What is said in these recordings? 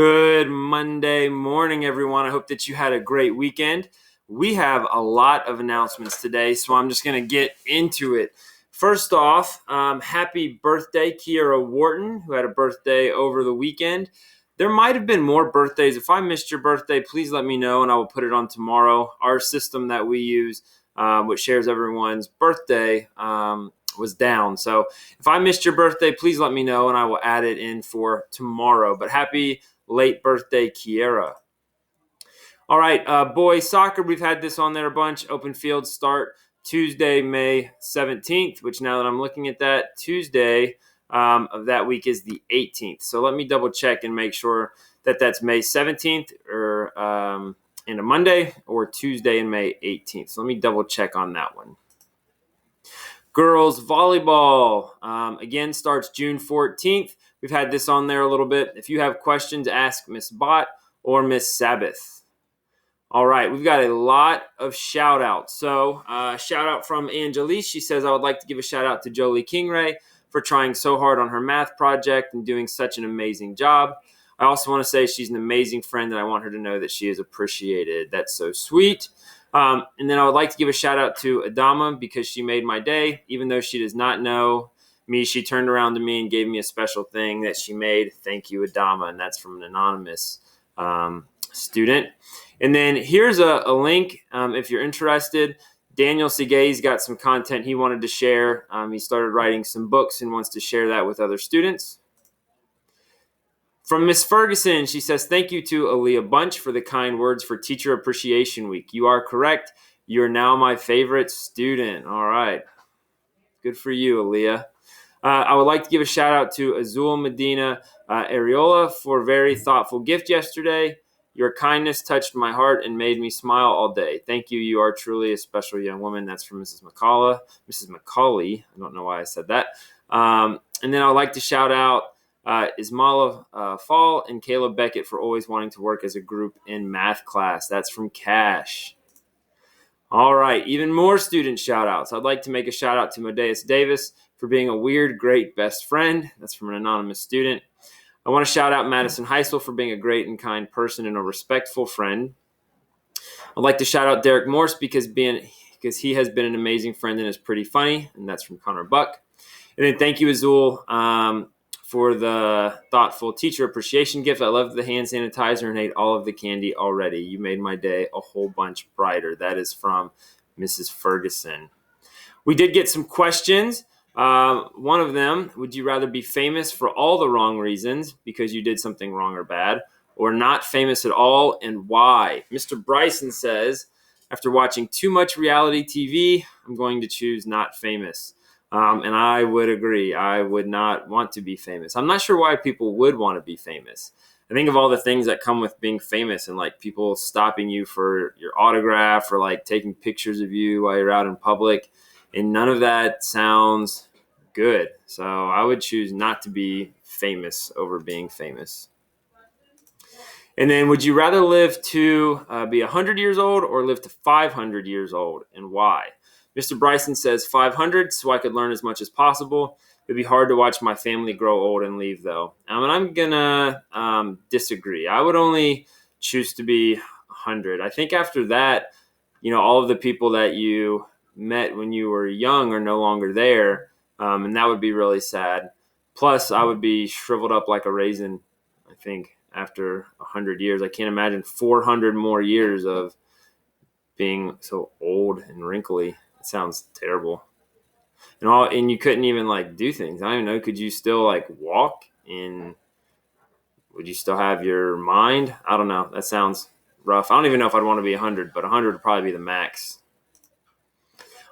Good Monday morning, everyone. I hope that you had a great weekend. We have a lot of announcements today, so I'm just going to get into it. First off, happy birthday, Kiera Wharton, who had a birthday over the weekend. There might have been more birthdays. If I missed your birthday, please let me know, and I will put it on tomorrow. Our system that we use, which shares everyone's birthday, was down. So if I missed your birthday, please let me know, and I will add it in for tomorrow. But happy late birthday, Kiera. All right, boys soccer, we've had this on there a bunch. Open field start Tuesday, May 17th, which now that I'm looking at that, Tuesday of that week is the 18th. So let me double check and make sure that that's May 17th or in a Monday or Tuesday in May 18th. So let me double check on that one. Girls volleyball, again, starts June 14th. We've had this on there a little bit. If you have questions, ask Miss Bott or Miss Sabbath. All right, we've got a lot of shout-outs. So shout-out from Angelique. She says, I would like to give a shout-out to Jolie Kingray for trying so hard on her math project and doing such an amazing job. I also want to say she's an amazing friend, and I want her to know that she is appreciated. That's so sweet. And then I would like to give a shout-out to Adama because she made my day. Even though she does not know me, she turned around to me and gave me a special thing that she made. Thank you, Adama. And that's from an anonymous student. And then here's a link if you're interested. Daniel Segay's got some content he wanted to share. He started writing some books and wants to share that with other students. From Miss Ferguson, she says, thank you to Aaliyah Bunch for the kind words for Teacher Appreciation Week. You are correct. You're now my favorite student. All right. Good for you, Aaliyah. I would like to give a shout out to Azul Medina Areola for a very thoughtful gift yesterday. Your kindness touched my heart and made me smile all day. Thank you. You are truly a special young woman. That's from Mrs. McCauley. I don't know why I said that. And then I would like to shout out Ismala Fall and Caleb Beckett for always wanting to work as a group in math class. That's from Cash. All right, even more student shout-outs. I'd like to make a shout-out to Modeus Davis for being a weird, great best friend. That's from an anonymous student. I want to shout out Madison Heisel for being a great and kind person and a respectful friend. I'd like to shout out Derek Morse because he has been an amazing friend and is pretty funny, and that's from Connor Buck. And then thank you, Azul, for the thoughtful teacher appreciation gift. I loved the hand sanitizer and ate all of the candy already. You made my day a whole bunch brighter. That is from Mrs. Ferguson. We did get some questions. One of them, would you rather be famous for all the wrong reasons because you did something wrong or bad, or not famous at all, and why? Mr. Bryson says, after watching too much reality TV, I'm going to choose not famous. And I would agree. I would not want to be famous. I'm not sure why people would want to be famous. I think of all the things that come with being famous and like people stopping you for your autograph or like taking pictures of you while you're out in public. And none of that sounds good. So I would choose not to be famous over being famous. And then would you rather live to be 100 years old or live to 500 years old, and why? Mr. Bryson says 500 so I could learn as much as possible. It'd be hard to watch my family grow old and leave, though. And I'm going to disagree. I would only choose to be 100. I think after that, all of the people that you met when you were young are no longer there, and that would be really sad. Plus, I would be shriveled up like a raisin, I think, after 100 years. I can't imagine 400 more years of being so old and wrinkly. It sounds terrible. And you couldn't even like do things. I don't even know. Could you still like walk? And would you still have your mind? I don't know. That sounds rough. I don't even know if I'd want to be 100, but 100 would probably be the max.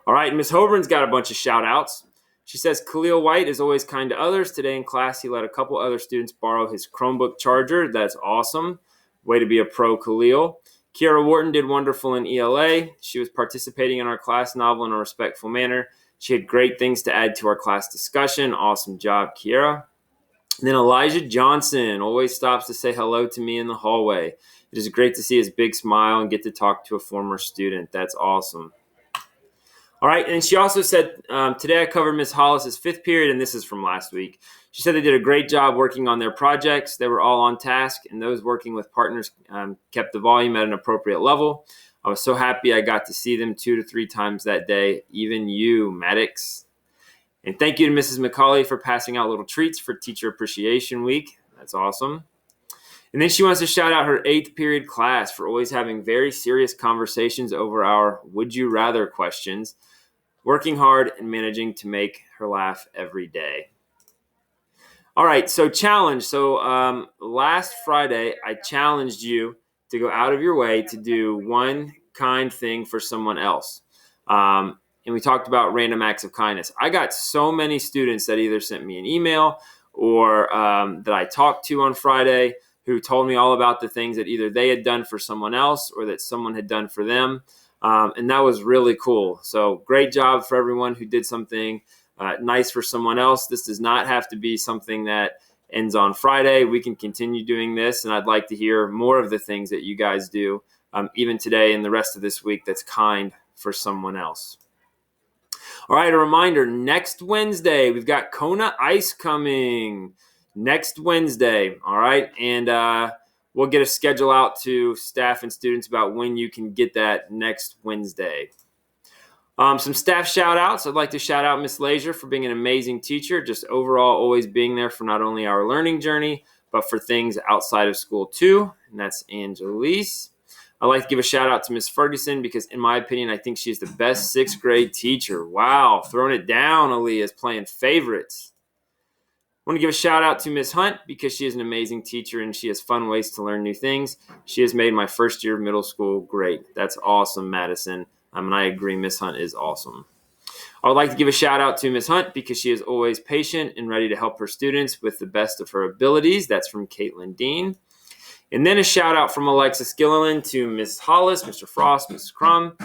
All right, Miss Hoburn's got a bunch of shout outs. She says, Khalil White is always kind to others. Today in class, he let a couple other students borrow his Chromebook charger. That's awesome. Way to be a pro, Khalil. Kiera Wharton did wonderful in ELA. She was participating in our class novel in a respectful manner. She had great things to add to our class discussion. Awesome job, Kiera. And then Elijah Johnson always stops to say hello to me in the hallway. It is great to see his big smile and get to talk to a former student. That's awesome. All right, and she also said, today I covered Miss Hollis's fifth period, and this is from last week. She said they did a great job working on their projects. They were all on task, and those working with partners kept the volume at an appropriate level. I was so happy I got to see them 2 to 3 times that day. Even you, Maddox. And thank you to Mrs. McCauley for passing out little treats for Teacher Appreciation Week. That's awesome. And then she wants to shout out her 8th period class for always having very serious conversations over our would you rather questions, working hard and managing to make her laugh every day. All right, so challenge. So last Friday, I challenged you to go out of your way to do one kind thing for someone else. And we talked about random acts of kindness. I got so many students that either sent me an email or that I talked to on Friday who told me all about the things that either they had done for someone else or that someone had done for them. And that was really cool. So great job for everyone who did something nice for someone else. This does not have to be something that ends on Friday. We can continue doing this, and I'd like to hear more of the things that you guys do, even today and the rest of this week, that's kind for someone else. All right, a reminder, next Wednesday, we've got Kona Ice coming. Next Wednesday, all right? And we'll get a schedule out to staff and students about when you can get that next Wednesday. Some staff shout-outs. I'd like to shout out Miss Lazier for being an amazing teacher, just overall always being there for not only our learning journey, but for things outside of school too, and that's Angelise. I'd like to give a shout-out to Miss Ferguson because, in my opinion, I think she's the best 6th grade teacher. Wow, throwing it down, Aaliyah's playing favorites. I want to give a shout out to Miss Hunt because she is an amazing teacher and she has fun ways to learn new things. She has made my first year of middle school great. That's awesome, Madison. And I agree, Miss Hunt is awesome. I would like to give a shout out to Miss Hunt because she is always patient and ready to help her students with the best of her abilities. That's from Caitlin Dean. And then a shout out from Alexis Gilliland to Miss Hollis, Mr. Frost, Mrs. Crum,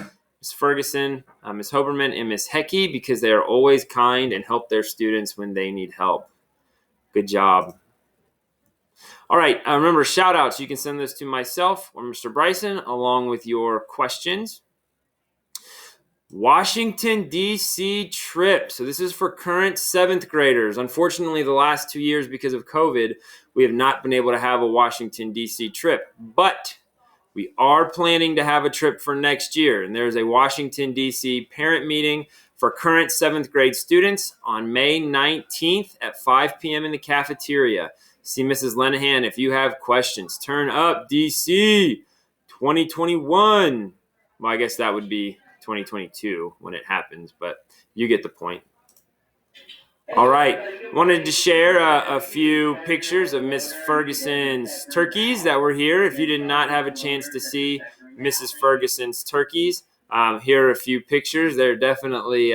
Miss Ferguson, Miss Hoberman, and Miss Hecky because they are always kind and help their students when they need help. Good job. All right, remember, shout-outs. You can send those to myself or Mr. Bryson along with your questions. Washington, D.C. trip. So this is for current 7th graders. Unfortunately, the last 2 years because of COVID, we have not been able to have a Washington, D.C. trip. But we are planning to have a trip for next year. And there's a Washington, D.C. parent meeting for current 7th grade students on May 19th at 5 p.m. in the cafeteria. See Mrs. Lenahan if you have questions. Turn up, DC 2021. Well, I guess that would be 2022 when it happens, but you get the point. All right. Wanted to share a few pictures of Miss Ferguson's turkeys that were here. If you did not have a chance to see Mrs. Ferguson's turkeys, here are a few pictures. They're definitely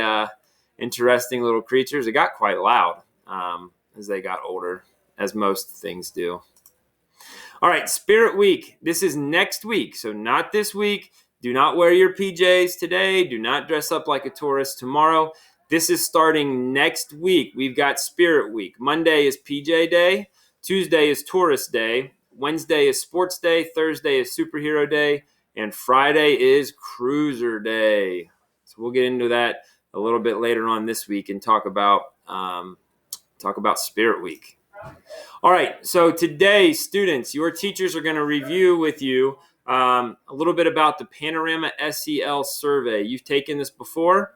interesting little creatures. It got quite loud as they got older, as most things do. All right, Spirit Week. This is next week, so not this week. Do not wear your PJs today. Do not dress up like a tourist tomorrow. This is starting next week. We've got Spirit Week. Monday is PJ Day. Tuesday is Tourist Day. Wednesday is Sports Day. Thursday is Superhero Day. And Friday is Cruiser Day. So we'll get into that a little bit later on this week and talk about Spirit Week. All right, so today, students, your teachers are going to review with you a little bit about the Panorama SEL survey. You've taken this before.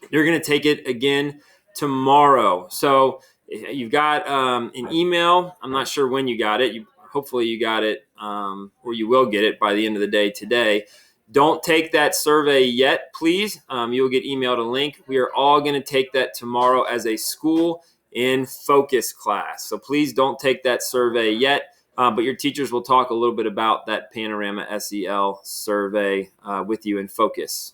You're going to take it again tomorrow. So you've got an email. I'm not sure when you got it. Hopefully you got it, or you will get it by the end of the day today. Don't take that survey yet, please. You'll get emailed a link. We are all going to take that tomorrow as a school in focus class. So please don't take that survey yet, but your teachers will talk a little bit about that Panorama SEL survey with you in focus.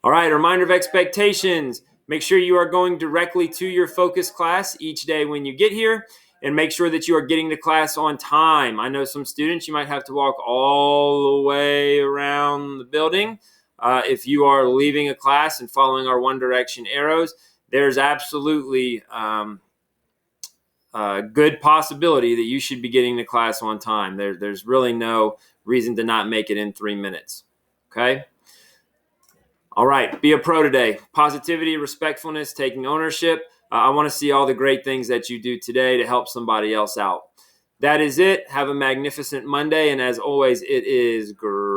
All right, a reminder of expectations. Make sure you are going directly to your focus class each day when you get here, and make sure that you are getting to class on time. I know some students, you might have to walk all the way around the building. If you are leaving a class and following our One Direction arrows, there's absolutely a good possibility that you should be getting to class on time. There's really no reason to not make it in 3 minutes, okay? All right, be a pro today. Positivity, respectfulness, taking ownership. I want to see all the great things that you do today to help somebody else out. That is it. Have a magnificent Monday. And as always, it is great.